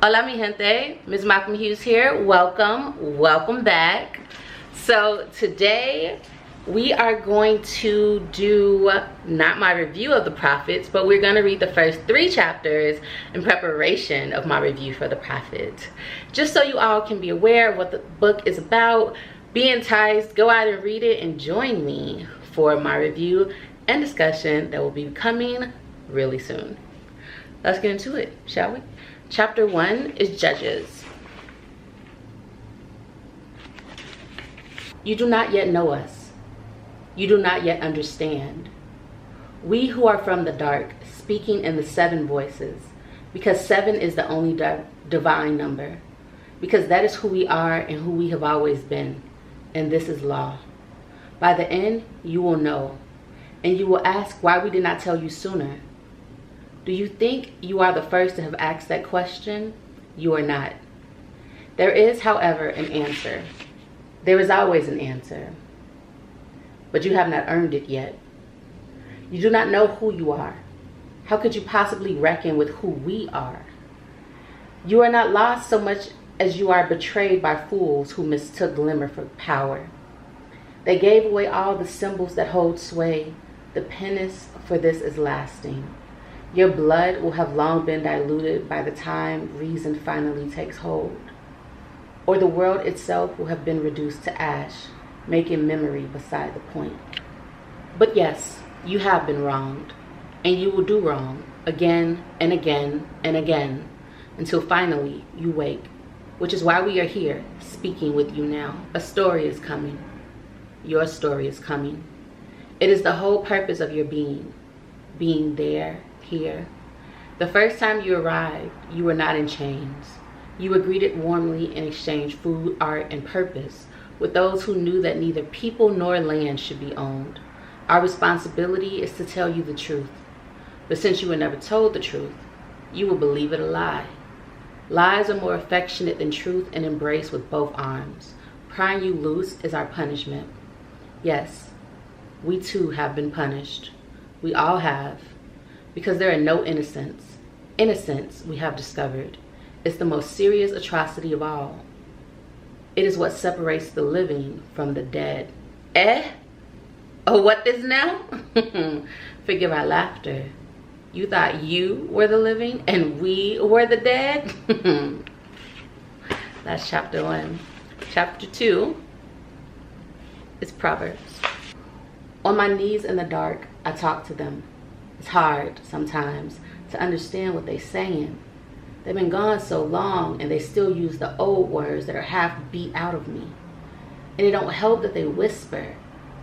Hola mi gente, MsMalcolmHughes here. Welcome back. So today we are going to do not my review of the prophets, but we're going to read the first 3 chapters in preparation of my review for the prophet. Just so you all can be aware of what the book is about, be enticed, go out and read it, and join me for my review and discussion that will be coming really soon. Let's get into it, shall we? Chapter 1 is Judges. You do not yet know us. You do not yet understand. We who are from the dark, speaking in the 7 voices, because 7 is the only divine number, because that is who we are and who we have always been, and this is law. By the end, you will know, and you will ask why we did not tell you sooner. Do you think you are the first to have asked that question? You are not. There is, however, an answer. There is always an answer. But you have not earned it yet. You do not know who you are. How could you possibly reckon with who we are? You are not lost so much as you are betrayed by fools who mistook glimmer for power. They gave away all the symbols that hold sway. The penance for this is lasting. Your blood will have long been diluted by the time reason finally takes hold. Or the world itself will have been reduced to ash, making memory beside the point. But yes, you have been wronged, and you will do wrong again and again and again, until finally you wake, which is why we are here, speaking with you now. A story is coming. Your story is coming. It is the whole purpose of your being there, here. The first time you arrived, you were not in chains. You were greeted warmly and exchanged food, art, and purpose with those who knew that neither people nor land should be owned. Our responsibility is to tell you the truth. But since you were never told the truth, you will believe it a lie. Lies are more affectionate than truth and embrace with both arms. Prying you loose is our punishment. Yes, we too have been punished. We all have. Because there are no innocents. Innocence, we have discovered, is the most serious atrocity of all. It is what separates the living from the dead. Oh, what is now? Forgive our laughter. You thought you were the living and we were the dead? That's chapter 1. Chapter 2 is Proverbs. On my knees in the dark, I talk to them. It's hard sometimes to understand what they're saying. They've been gone so long and they still use the old words that are half beat out of me. And it don't help that they whisper.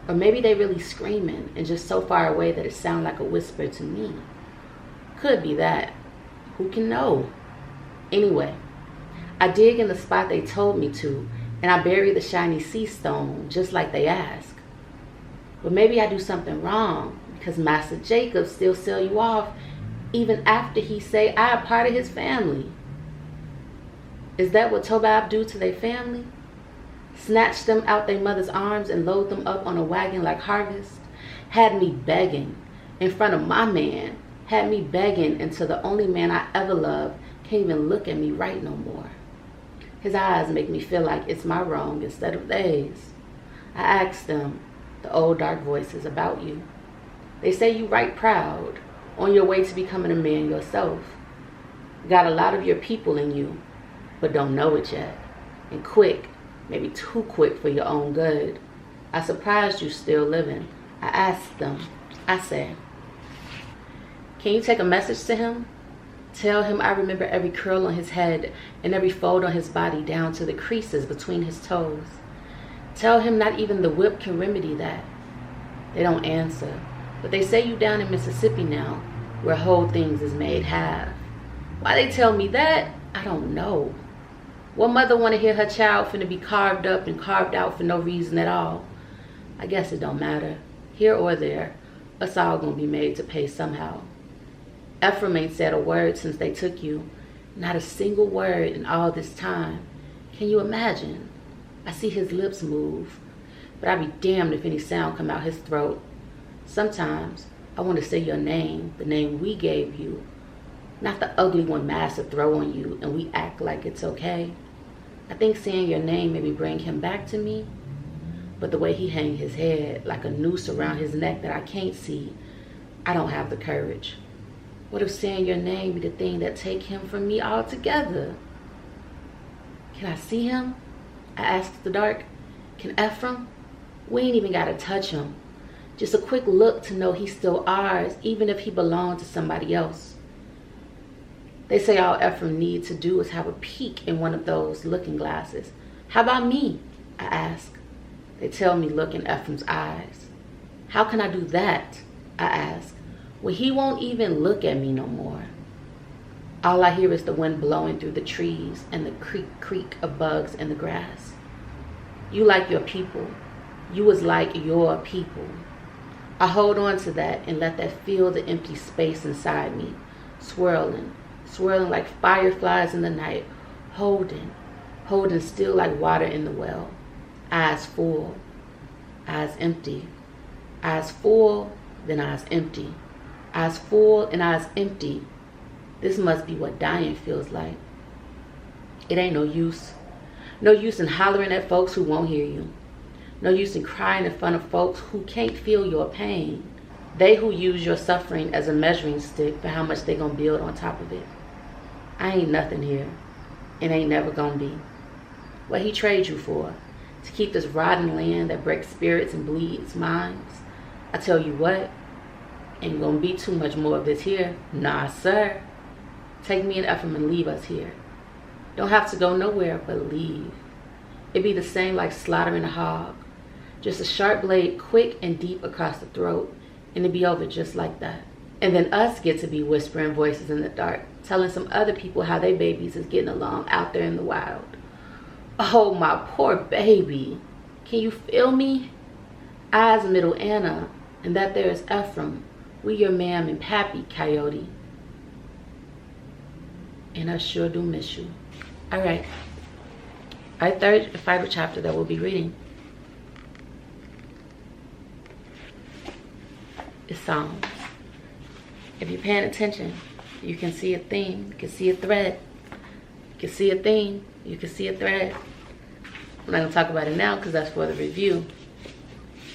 Or maybe they really screaming and just so far away that it sounds like a whisper to me. Could be that. Who can know? Anyway, I dig in the spot they told me to, and I bury the shiny sea stone just like they ask. But maybe I do something wrong, because Master Jacob still sell you off even after he say I am part of his family. Is that what Tobab do to their family? Snatch them out their mother's arms and load them up on a wagon like harvest? Had me begging in front of my man. Had me begging until the only man I ever loved can't even look at me right no more. His eyes make me feel like it's my wrong instead of theirs. I ask them, the old dark voices, about you. They say you right proud, on your way to becoming a man yourself. Got a lot of your people in you, but don't know it yet. And quick, maybe too quick for your own good. I surprised you still living. I asked them, I said, can you take a message to him? Tell him I remember every curl on his head and every fold on his body down to the creases between his toes. Tell him not even the whip can remedy that. They don't answer. But they say you down in Mississippi now, where whole things is made half. Why they tell me that, I don't know. What mother want to hear her child finna be carved up and carved out for no reason at all? I guess it don't matter. Here or there, us all gonna be made to pay somehow. Ephraim ain't said a word since they took you. Not a single word in all this time. Can you imagine? I see his lips move, but I'd be damned if any sound come out his throat. Sometimes I want to say your name, the name we gave you, Not the ugly one Master throw on you and we act like it's okay. I think saying your name maybe bring him back to me. But the way he hang his head like a noose around his neck that I can't see, I don't have the courage. What if saying your name be the thing that take him from me altogether? Can I see him? I asked the dark. Can Ephraim? We ain't even gotta touch him. Just a quick look to know he's still ours, even if he belonged to somebody else. They say all Ephraim needs to do is have a peek in one of those looking glasses. How about me? I ask. They tell me look in Ephraim's eyes. How can I do that? I ask. Well, he won't even look at me no more. All I hear is the wind blowing through the trees and the creak of bugs in the grass. You like your people. You was like your people. I hold on to that and let that fill the empty space inside me, swirling like fireflies in the night, holding still like water in the well. Eyes full, eyes empty. Eyes full, then eyes empty. Eyes full and eyes empty. This must be what dying feels like. It ain't no use. No use in hollering at folks who won't hear you. No use in crying in front of folks who can't feel your pain. They who use your suffering as a measuring stick for how much they gonna build on top of it. I ain't nothing here. It ain't never gonna be. What he trade you for? To keep this rotten land that breaks spirits and bleeds minds? I tell you what, ain't gonna be too much more of this here. Nah, sir. Take me and Ephraim and leave us here. Don't have to go nowhere but leave. It be the same like slaughtering a hog. Just a sharp blade quick and deep across the throat, and it be over just like that. And then us get to be whispering voices in the dark, telling some other people how they babies is getting along out there in the wild. Oh, my poor baby. Can you feel me? I's middle Anna, and that there is Ephraim. We your ma'am and pappy, Coyote. And I sure do miss you. All right. Our third final chapter that we'll be reading is Psalms. If you're paying attention, you can see a theme, you can see a thread. You can see a theme, you can see a thread. I'm not gonna talk about it now because that's for the review.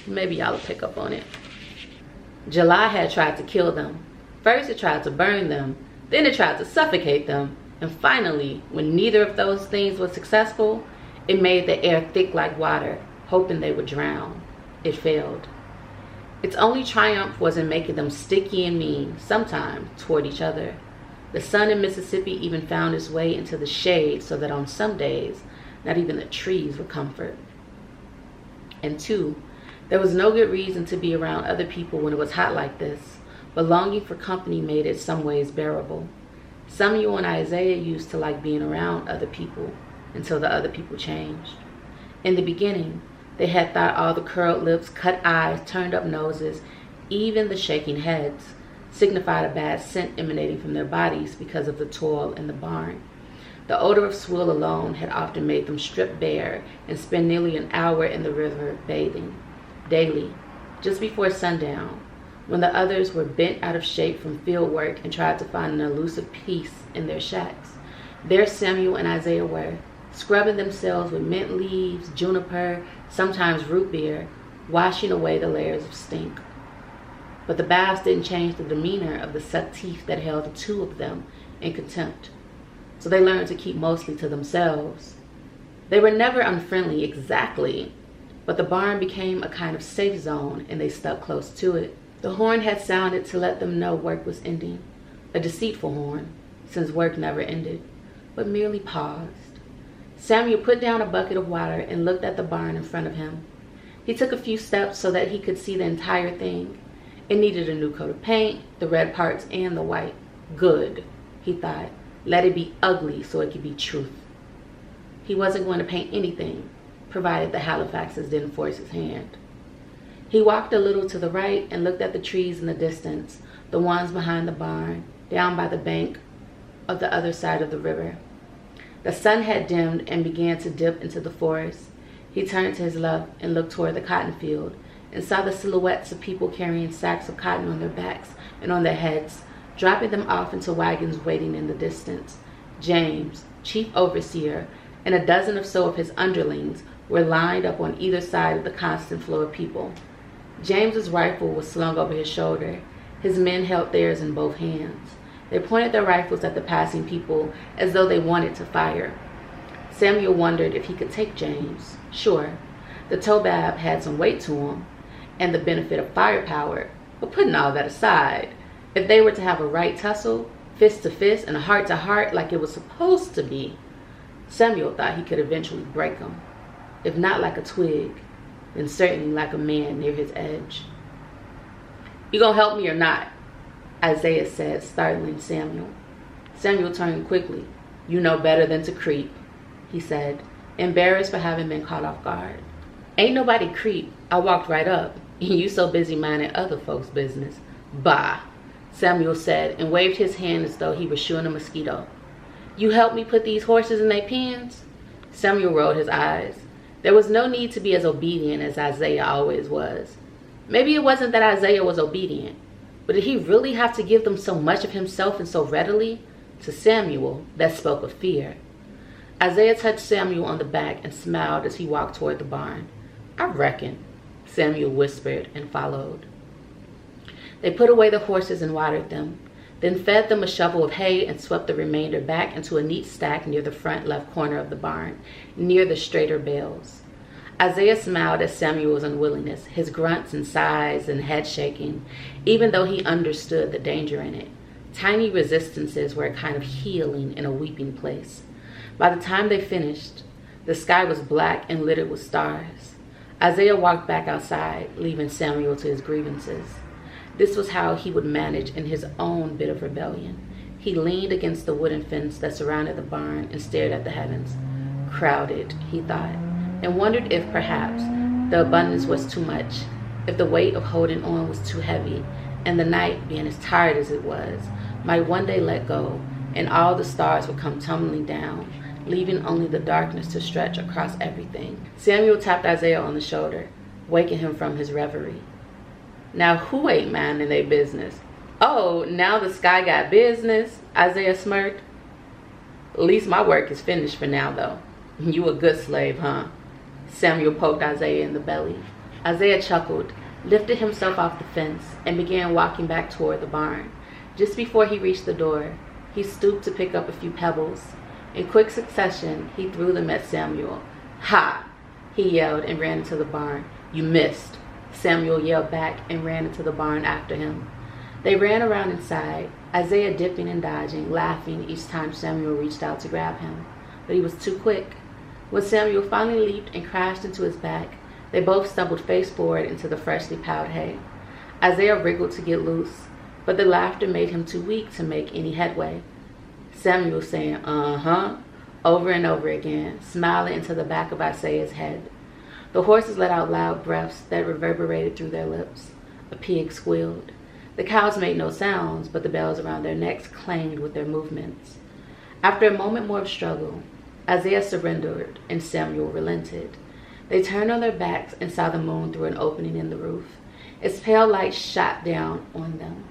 Maybe y'all will pick up on it. July had tried to kill them. First it tried to burn them, then it tried to suffocate them, and finally, when neither of those things was successful, it made the air thick like water, hoping they would drown. It failed. Its only triumph was in making them sticky and mean, sometimes, toward each other. The sun in Mississippi even found its way into the shade so that on some days, not even the trees would comfort. And two, there was no good reason to be around other people when it was hot like this, but longing for company made it some ways bearable. Samuel and Isaiah used to like being around other people until the other people changed. In the beginning, they had thought all the curled lips, cut eyes, turned up noses, even the shaking heads, signified a bad scent emanating from their bodies because of the toil in the barn. The odor of swill alone had often made them strip bare and spend nearly an hour in the river bathing, daily, just before sundown, when the others were bent out of shape from field work and tried to find an elusive peace in their shacks. There Samuel and Isaiah were, scrubbing themselves with mint leaves, juniper, sometimes root beer, washing away the layers of stink. But the baths didn't change the demeanor of the set teeth that held the two of them in contempt. So they learned to keep mostly to themselves. They were never unfriendly exactly, but the barn became a kind of safe zone and they stuck close to it. The horn had sounded to let them know work was ending, a deceitful horn, since work never ended, but merely paused. Samuel put down a bucket of water and looked at the barn in front of him. He took a few steps so that he could see the entire thing. It needed a new coat of paint, the red parts and the white. Good, he thought. Let it be ugly so it could be truth. He wasn't going to paint anything, provided the Halifaxes didn't force his hand. He walked a little to the right and looked at the trees in the distance, the ones behind the barn, down by the bank of the other side of the river. The sun had dimmed and began to dip into the forest. He turned to his left and looked toward the cotton field and saw the silhouettes of people carrying sacks of cotton on their backs and on their heads, dropping them off into wagons waiting in the distance. James, chief overseer, and a dozen or so of his underlings were lined up on either side of the constant flow of people. James's rifle was slung over his shoulder. His men held theirs in both hands. They pointed their rifles at the passing people as though they wanted to fire. Samuel wondered if he could take James. Sure, the Tobab had some weight to him and the benefit of firepower, but putting all that aside, if they were to have a right tussle, fist to fist and a heart to heart like it was supposed to be, Samuel thought he could eventually break him. If not like a twig, then certainly like a man near his edge. "You gonna help me or not?" Isaiah said, startling Samuel. Samuel turned quickly. "You know better than to creep," he said, embarrassed for having been caught off guard. "Ain't nobody creep. I walked right up. You so busy minding other folks' business." "Bah," Samuel said, and waved his hand as though he were shooing a mosquito. "You help me put these horses in their pens?" Samuel rolled his eyes. There was no need to be as obedient as Isaiah always was. Maybe it wasn't that Isaiah was obedient, but did he really have to give them so much of himself and so readily? To Samuel, that spoke of fear. Isaiah touched Samuel on the back and smiled as he walked toward the barn. "I reckon," Samuel whispered and followed. They put away the horses and watered them, then fed them a shovel of hay and swept the remainder back into a neat stack near the front left corner of the barn, near the straighter bales. Isaiah smiled at Samuel's unwillingness, his grunts and sighs and head shaking, even though he understood the danger in it. Tiny resistances were a kind of healing in a weeping place. By the time they finished, the sky was black and littered with stars. Isaiah walked back outside, leaving Samuel to his grievances. This was how he would manage in his own bit of rebellion. He leaned against the wooden fence that surrounded the barn and stared at the heavens. Crowded, he thought, and wondered if perhaps the abundance was too much, if the weight of holding on was too heavy, and the night, being as tired as it was, might one day let go, and all the stars would come tumbling down, leaving only the darkness to stretch across everything. Samuel tapped Isaiah on the shoulder, waking him from his reverie. "Now who ain't minding their business?" "Oh, now the sky got business," Isaiah smirked. "At least my work is finished for now, though." "You a good slave, huh?" Samuel poked Isaiah in the belly. Isaiah chuckled, lifted himself off the fence, and began walking back toward the barn. Just before he reached the door, he stooped to pick up a few pebbles. In quick succession, he threw them at Samuel. "Ha!" he yelled and ran into the barn. "You missed." Samuel yelled back and ran into the barn after him. They ran around inside, Isaiah dipping and dodging, laughing each time Samuel reached out to grab him. But he was too quick. When Samuel finally leaped and crashed into his back, they both stumbled face forward into the freshly piled hay. Isaiah wriggled to get loose, but the laughter made him too weak to make any headway. Samuel saying, "Uh-huh," over and over again, smiling into the back of Isaiah's head. The horses let out loud breaths that reverberated through their lips. A pig squealed. The cows made no sounds, but the bells around their necks clanged with their movements. After a moment more of struggle, Isaiah surrendered and Samuel relented. They turned on their backs and saw the moon through an opening in the roof. Its pale light shot down on them.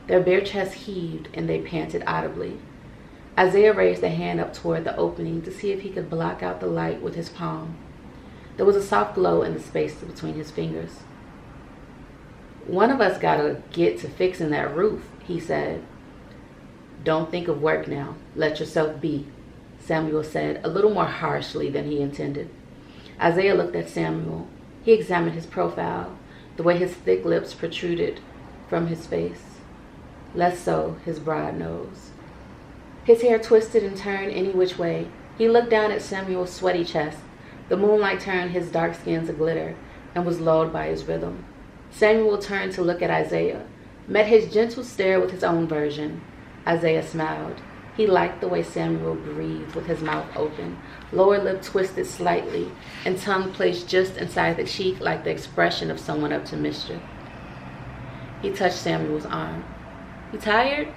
Their bare chests heaved and they panted audibly. Isaiah raised a hand up toward the opening to see if he could block out the light with his palm. There was a soft glow in the space between his fingers. "One of us gotta get to fixing that roof," he said. "Don't think of work now. Let yourself be," Samuel said, a little more harshly than he intended. Isaiah looked at Samuel. He examined his profile, the way his thick lips protruded from his face. Less so his broad nose. His hair twisted and turned any which way. He looked down at Samuel's sweaty chest. The moonlight turned his dark skin to glitter and was lulled by his rhythm. Samuel turned to look at Isaiah, met his gentle stare with his own version. Isaiah smiled. He liked the way Samuel breathed with his mouth open, lower lip twisted slightly, and tongue placed just inside the cheek like the expression of someone up to mischief. He touched Samuel's arm. "You tired?"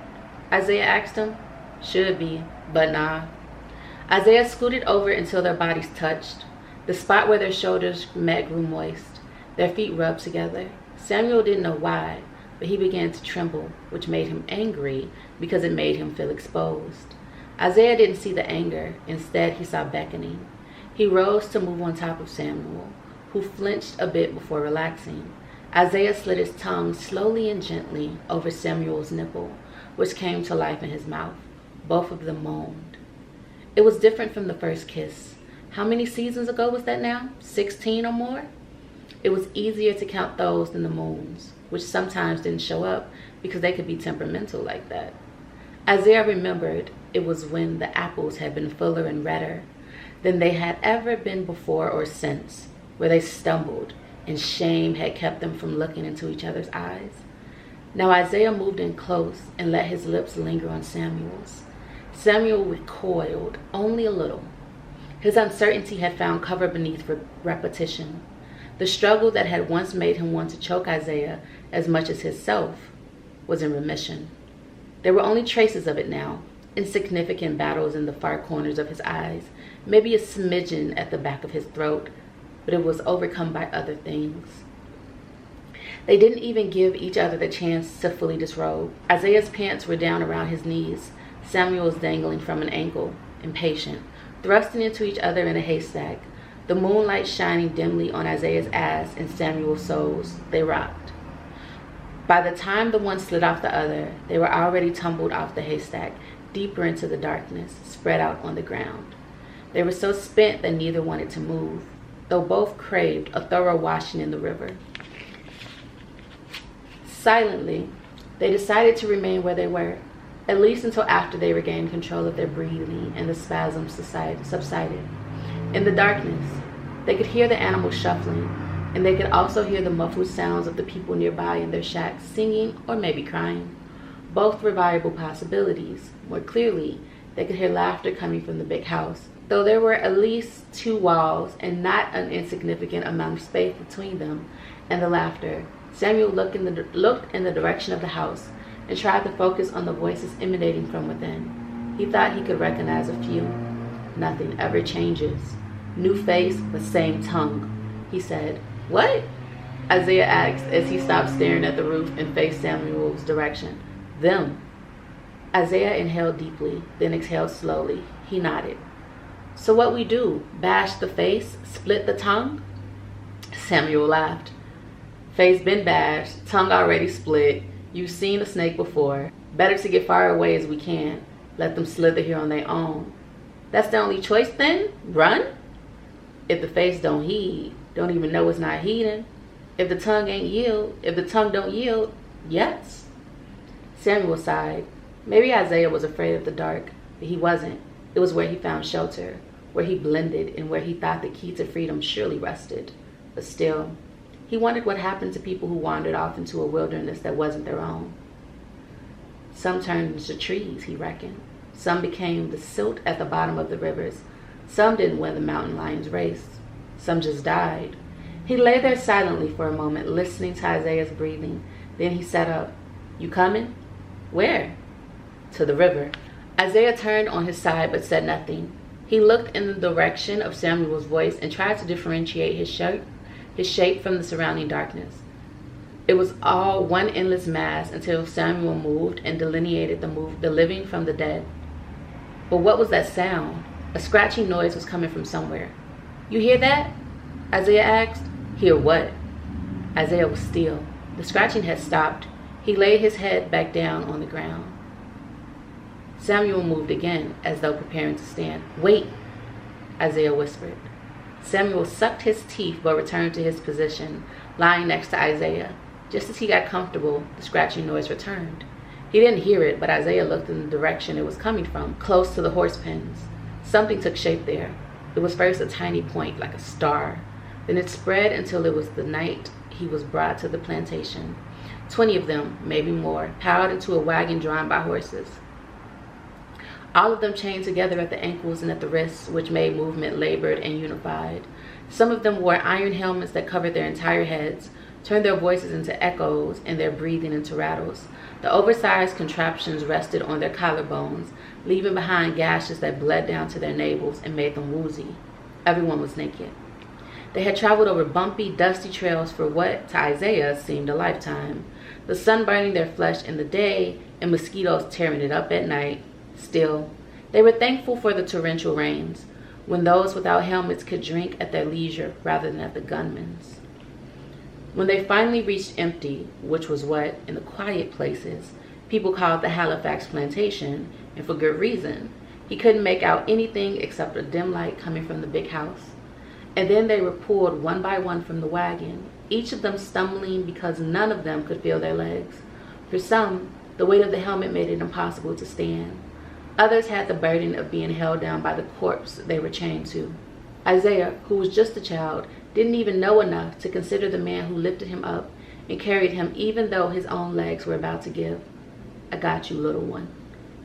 Isaiah asked him. "Should be, but nah." Isaiah scooted over until their bodies touched. The spot where their shoulders met grew moist. Their feet rubbed together. Samuel didn't know why, but he began to tremble, which made him angry because it made him feel exposed. Isaiah didn't see the anger. Instead, he saw beckoning. He rose to move on top of Samuel, who flinched a bit before relaxing. Isaiah slid his tongue slowly and gently over Samuel's nipple, which came to life in his mouth. Both of them moaned. It was different from the first kiss. How many seasons ago was that now? 16 or more? It was easier to count those than the moons, which sometimes didn't show up because they could be temperamental like that. Isaiah remembered it was when the apples had been fuller and redder than they had ever been before or since, where they stumbled and shame had kept them from looking into each other's eyes. Now Isaiah moved in close and let his lips linger on Samuel's. Samuel recoiled only a little. His uncertainty had found cover beneath repetition. The struggle that had once made him want to choke Isaiah as much as himself was in remission. There were only traces of it now, insignificant battles in the far corners of his eyes, maybe a smidgen at the back of his throat, but it was overcome by other things. They didn't even give each other the chance to fully disrobe. Isaiah's pants were down around his knees, Samuel's dangling from an ankle, impatient, thrusting into each other in a haystack, the moonlight shining dimly on Isaiah's ass and Samuel's soles. They rocked. By the time the one slid off the other, they were already tumbled off the haystack, deeper into the darkness, spread out on the ground. They were so spent that neither wanted to move, though both craved a thorough washing in the river. Silently, they decided to remain where they were, at least until after they regained control of their breathing and the spasms subsided. In the darkness, they could hear the animals shuffling, and they could also hear the muffled sounds of the people nearby in their shacks singing or maybe crying. Both were viable possibilities. More clearly, they could hear laughter coming from the big house, though there were at least 2 walls and not an insignificant amount of space between them and the laughter. Samuel looked in the direction of the house and tried to focus on the voices emanating from within. He thought he could recognize a few. Nothing ever changes. New face, but same tongue, he said. What? Isaiah asked as he stopped staring at the roof and faced Samuel's direction. Them. Isaiah inhaled deeply, then exhaled slowly. He nodded. So what we do? Bash the face? Split the tongue? Samuel laughed. Face been bashed, tongue already split. You've seen a snake before. Better to get far away as we can. Let them slither here on their own. That's the only choice then? Run? If the face don't heed, don't even know it's not heeding. If the tongue don't yield, yes. Samuel sighed. Maybe Isaiah was afraid of the dark, but he wasn't. It was where he found shelter, where he blended, and where he thought the key to freedom surely rested. But still, he wondered what happened to people who wandered off into a wilderness that wasn't their own. Some turned into trees, he reckoned. Some became the silt at the bottom of the rivers. Some didn't win the mountain lion's race. Some just died. He lay there silently for a moment, listening to Isaiah's breathing. Then he sat up. You coming? Where? To the river. Isaiah turned on his side but said nothing. He looked in the direction of Samuel's voice and tried to differentiate his shape from the surrounding darkness. It was all one endless mass until Samuel moved and delineated the living from the dead. But what was that sound? A scratching noise was coming from somewhere. You hear that? Isaiah asked. Hear what? Isaiah was still. The scratching had stopped. He laid his head back down on the ground. Samuel moved again, as though preparing to stand. Wait, Isaiah whispered. Samuel sucked his teeth but returned to his position, lying next to Isaiah. Just as he got comfortable, the scratching noise returned. He didn't hear it, but Isaiah looked in the direction it was coming from, close to the horse pens. Something took shape there. It was first a tiny point, like a star. Then it spread until it was the night he was brought to the plantation. 20 of them, maybe more, piled into a wagon drawn by horses. All of them chained together at the ankles and at the wrists, which made movement labored and unified. Some of them wore iron helmets that covered their entire heads, turned their voices into echoes and their breathing into rattles. The oversized contraptions rested on their collarbones, leaving behind gashes that bled down to their navels and made them woozy. Everyone was naked. They had traveled over bumpy, dusty trails for what, to Isaiah, seemed a lifetime. the sun burning their flesh in the day and mosquitoes tearing it up at night. Still, they were thankful for the torrential rains, when those without helmets could drink at their leisure rather than at the gunmen's. When they finally reached Empty, which was what, in the quiet places, people called the Halifax plantation, and for good reason, he couldn't make out anything except a dim light coming from the big house. And then they were pulled one by one from the wagon, each of them stumbling because none of them could feel their legs. For some, the weight of the helmet made it impossible to stand. Others had the burden of being held down by the corpse they were chained to. Isaiah, who was just a child, didn't even know enough to consider the man who lifted him up and carried him even though his own legs were about to give. "I got you, little one,"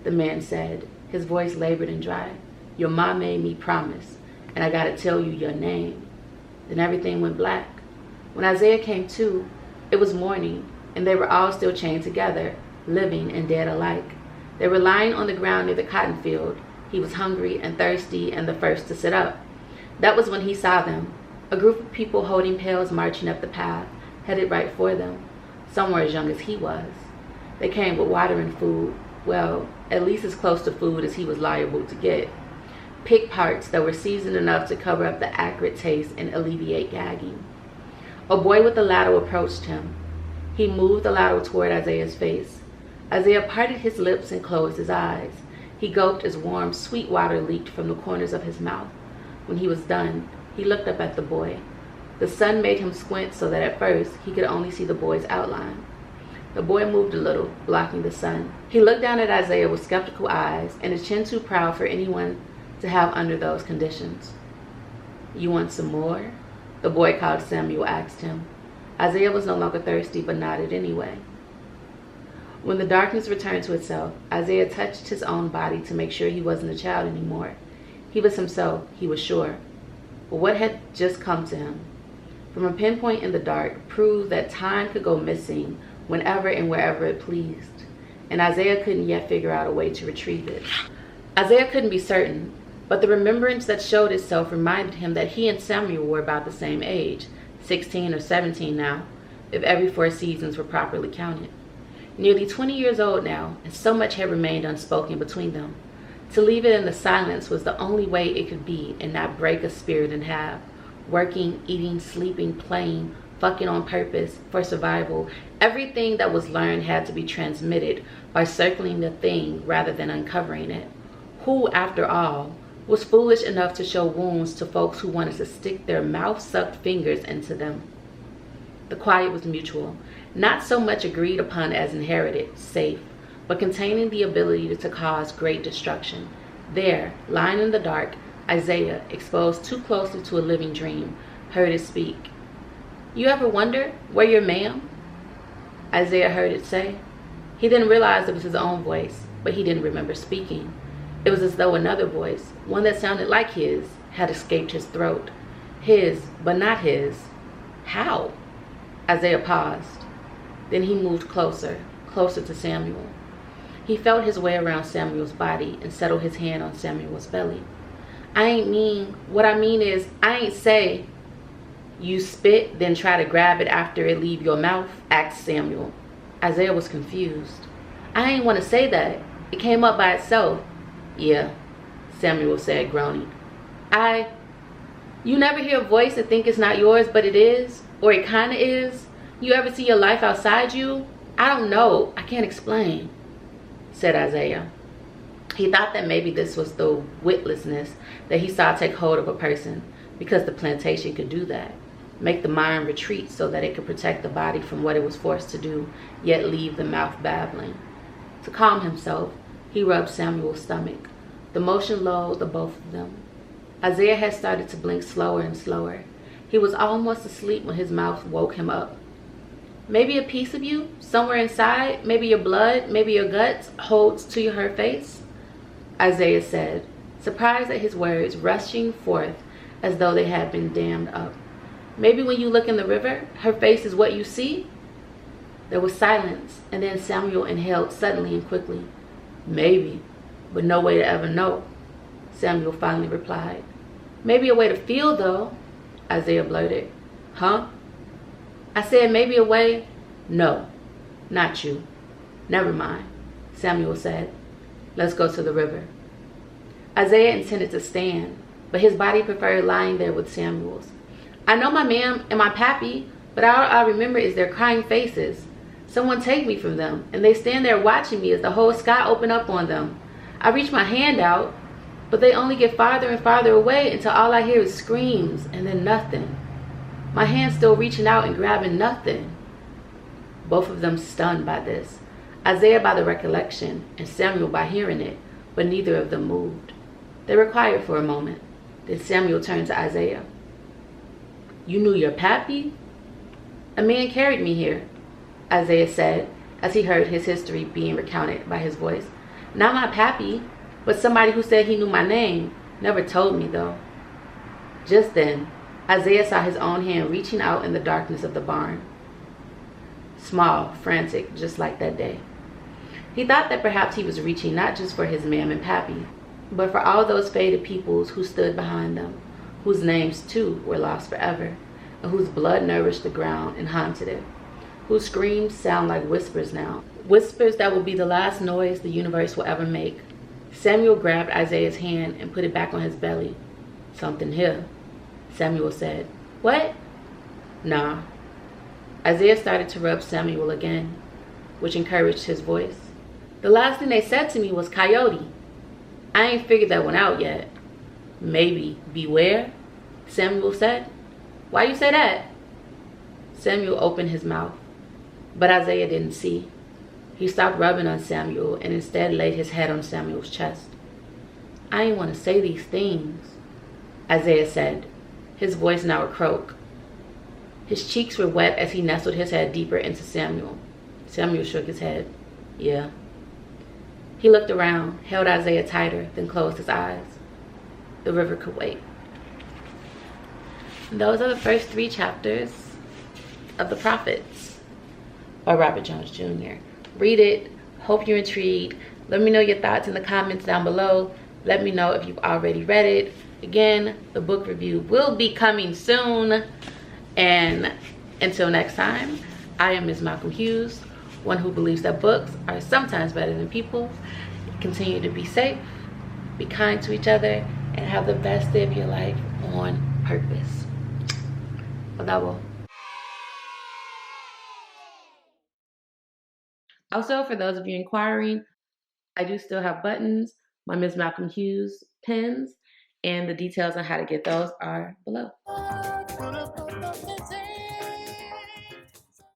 the man said, his voice labored and dry. "Your ma made me promise, and I gotta tell you your name." Then everything went black. When Isaiah came to, it was morning, and they were all still chained together, living and dead alike. They were lying on the ground near the cotton field. He was hungry and thirsty and the first to sit up. That was when he saw them, a group of people holding pails marching up the path, headed right for them. Some were as young as he was. They came with water and food, well, at least as close to food as he was liable to get. Pig parts that were seasoned enough to cover up the acrid taste and alleviate gagging. A boy with a ladle approached him. He moved the ladle toward Isaiah's face. Isaiah parted his lips and closed his eyes. He gulped as warm, sweet water leaked from the corners of his mouth. When he was done, he looked up at the boy. The sun made him squint so that at first he could only see the boy's outline. The boy moved a little, blocking the sun. He looked down at Isaiah with skeptical eyes and a chin too proud for anyone to have under those conditions. "You want some more?" the boy called Samuel asked him. Isaiah was no longer thirsty but nodded anyway. When the darkness returned to itself, Isaiah touched his own body to make sure he wasn't a child anymore. He was himself, he was sure. But what had just come to him? From a pinpoint in the dark, proved that time could go missing whenever and wherever it pleased. And Isaiah couldn't yet figure out a way to retrieve it. Isaiah couldn't be certain, but the remembrance that showed itself reminded him that he and Samuel were about the same age, 16 or 17 now, if every 4 seasons were properly counted. Nearly 20 years old now, and so much had remained unspoken between them. To leave it in the silence was the only way it could be and not break a spirit in half. Working, eating, sleeping, playing, fucking on purpose, for survival. Everything that was learned had to be transmitted by circling the thing rather than uncovering it. Who, after all, was foolish enough to show wounds to folks who wanted to stick their mouth-sucked fingers into them? The quiet was mutual, not so much agreed upon as inherited, safe, but containing the ability to cause great destruction. There, lying in the dark, Isaiah, exposed too closely to a living dream, heard it speak. "You ever wonder where your ma'am?" Isaiah heard it say. He didn't realize it was his own voice, but he didn't remember speaking. It was as though another voice, one that sounded like his, had escaped his throat. His, but not his. How? Isaiah paused. Then he moved closer, closer to Samuel. He felt his way around Samuel's body and settled his hand on Samuel's belly. What I mean is, I ain't say you spit, then try to grab it after it leave your mouth, asked Samuel. Isaiah was confused. "I ain't want to say that. It came up by itself." "Yeah," Samuel said, groaning. You never hear a voice and think it's not yours, but it is? Or it kinda is? You ever see your life outside you? I don't know. I can't explain," said Isaiah. He thought that maybe this was the witlessness that he saw take hold of a person, because the plantation could do that. Make the mind retreat so that it could protect the body from what it was forced to do, yet leave the mouth babbling. To calm himself, he rubbed Samuel's stomach. The motion lulled the both of them. Isaiah had started to blink slower and slower. He was almost asleep when his mouth woke him up. "Maybe a piece of you, somewhere inside, maybe your blood, maybe your guts, holds to her face," Isaiah said, surprised at his words rushing forth as though they had been dammed up. "Maybe when you look in the river, her face is what you see?" There was silence, and then Samuel inhaled suddenly and quickly. "Maybe, but no way to ever know," Samuel finally replied. "Maybe a way to feel, though," Isaiah blurted. "Huh?" "I said maybe a way." "No, Not you. Never mind, Samuel said. Let's go to the river. Isaiah intended to stand, but his body preferred lying there with Samuel's. I know my ma'am and my pappy, but all I remember is their crying faces. Someone take me from them, and they stand there watching me as the whole sky open up on them. I reach my hand out, but they only get farther and farther away until all I hear is screams and then nothing. My hand still reaching out and grabbing nothing. Both of them stunned by this. Isaiah by the recollection and Samuel by hearing it, but neither of them moved. They were quiet for a moment. Then Samuel turned to Isaiah. You knew your pappy? A man carried me here, Isaiah said, as he heard his history being recounted by his voice. Not my pappy, but somebody who said he knew my name. Never told me, though. Just then, Isaiah saw his own hand reaching out in the darkness of the barn. Small, frantic, just like that day. He thought that perhaps he was reaching not just for his ma'am and pappy, but for all those faded peoples who stood behind them, whose names, too, were lost forever, and whose blood nourished the ground and haunted it, whose screams sound like whispers now, whispers that will be the last noise the universe will ever make. Samuel grabbed Isaiah's hand and put it back on his belly. Something here, Samuel said. What? Nah. Isaiah started to rub Samuel again, which encouraged his voice. The last thing they said to me was coyote. I ain't figured that one out yet. Maybe beware, Samuel said. Why you say that? Samuel opened his mouth, but Isaiah didn't see. He stopped rubbing on Samuel and instead laid his head on Samuel's chest. I ain't want to say these things, Isaiah said, his voice now a croak. His cheeks were wet as he nestled his head deeper into Samuel. Samuel shook his head. Yeah. He looked around, held Isaiah tighter, then closed his eyes. The river could wait. Those are the first 3 chapters of The Prophets by Robert Jones Jr. Read it. Hope you're intrigued. Let me know your thoughts in the comments down below. Let me know if you've already read it. Again, the book review will be coming soon. And until next time, I am MsMalcolmHughes, one who believes that books are sometimes better than people. Continue to be safe, be kind to each other, and have the best day of your life on purpose. Bravo. Also, for those of you inquiring, I do still have buttons, my MsMalcolmHughes pins, and the details on how to get those are below.